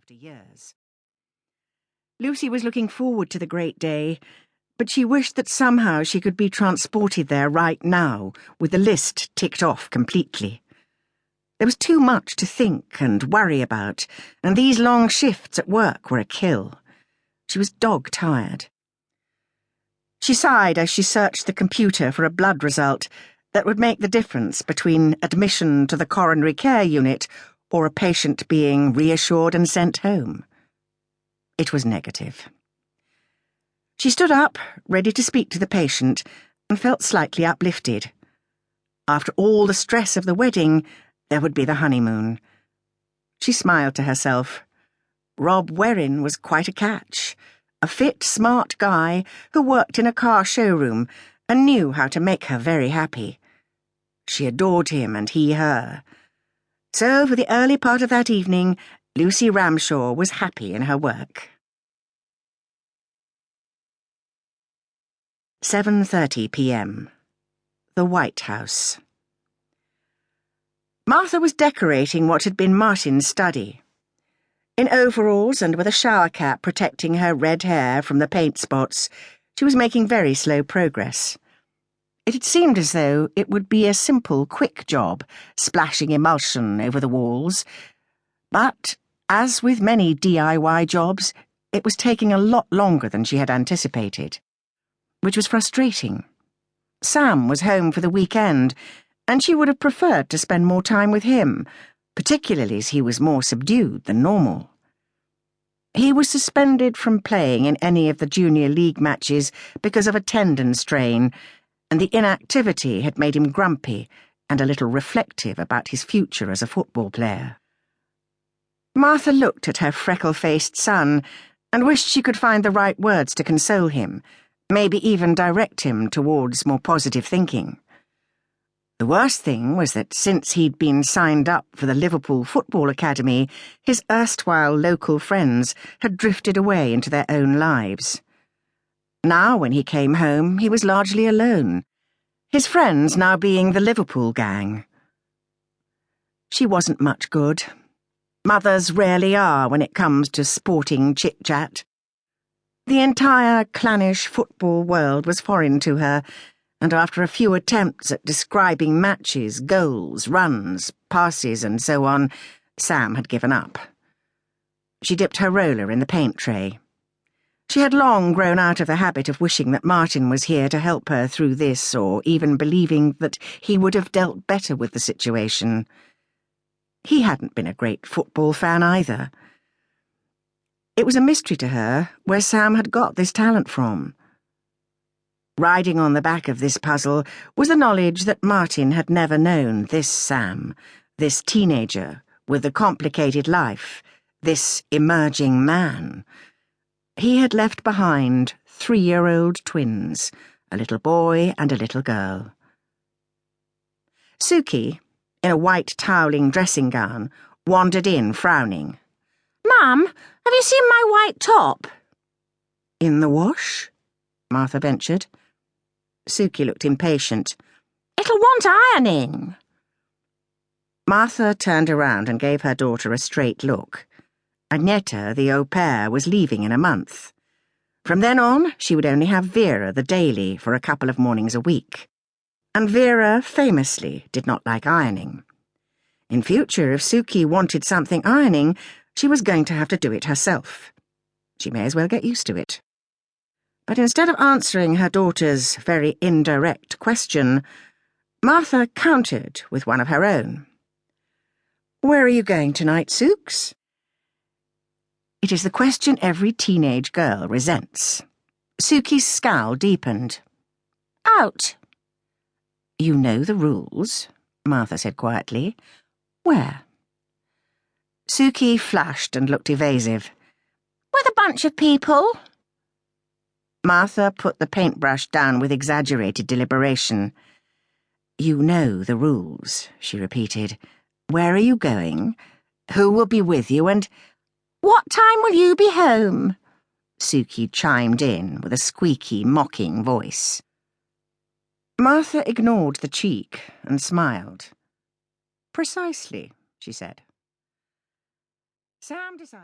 after years. Lucy was looking forward to the great day, but she wished that somehow she could be transported there right now, with the list ticked off completely. There was too much to think and worry about, and these long shifts at work were a kill. She was dog-tired. She sighed as she searched the computer for a blood result that would make the difference between admission to the coronary care unit or a patient being reassured and sent home. It was negative. She stood up, ready to speak to the patient, and felt slightly uplifted. After all the stress of the wedding, there would be the honeymoon. She smiled to herself. Rob Werrin was quite a catch, a fit, smart guy who worked in a car showroom and knew how to make her very happy. She adored him and he her. So for the early part of that evening, Lucy Ramshaw was happy in her work. 7:30 p.m. The White House. Martha was decorating what had been Martin's study. In overalls and with a shower cap protecting her red hair from the paint spots, she was making very slow progress. It had seemed as though it would be a simple, quick job, splashing emulsion over the walls. But, as with many DIY jobs, it was taking a lot longer than she had anticipated, which was frustrating. Sam was home for the weekend, and she would have preferred to spend more time with him, particularly as he was more subdued than normal. He was suspended from playing in any of the junior league matches because of a tendon strain, and the inactivity had made him grumpy and a little reflective about his future as a football player. Martha looked at her freckle-faced son and wished she could find the right words to console him, maybe even direct him towards more positive thinking. The worst thing was that since he'd been signed up for the Liverpool Football Academy, his erstwhile local friends had drifted away into their own lives. Now, when he came home, he was largely alone, his friends now being the Liverpool gang. She wasn't much good. Mothers rarely are when it comes to sporting chit-chat. The entire clannish football world was foreign to her, and after a few attempts at describing matches, goals, runs, passes, and so on, Sam had given up. She dipped her roller in the paint tray. She had long grown out of the habit of wishing that Martin was here to help her through this, or even believing that he would have dealt better with the situation. He hadn't been a great football fan either. It was a mystery to her where Sam had got this talent from. Riding on the back of this puzzle was the knowledge that Martin had never known this Sam, this teenager with a complicated life, this emerging man. He had left behind 3-year-old twins, a little boy and a little girl. Suki, in a white toweling dressing gown, wandered in frowning. "Mum, have you seen my white top?" "In the wash?" Martha ventured. Suki looked impatient. "It'll want ironing." Martha turned around and gave her daughter a straight look. Agneta, the au pair, was leaving in a month. From then on, she would only have Vera, the daily, for a couple of mornings a week. And Vera, famously, did not like ironing. In future, if Suki wanted something ironing, she was going to have to do it herself. She may as well get used to it. But instead of answering her daughter's very indirect question, Martha countered with one of her own. "Where are you going tonight, Sooks?" It is the question every teenage girl resents. Suki's scowl deepened. "Out." "You know the rules," Martha said quietly. "Where?" Suki flushed and looked evasive. "With a bunch of people." Martha put the paintbrush down with exaggerated deliberation. "You know the rules," she repeated. "Where are you going? Who will be with you, and—" "What time will you be home?" Suki chimed in with a squeaky, mocking voice. Martha ignored the cheek and smiled. "Precisely," she said. Sam decided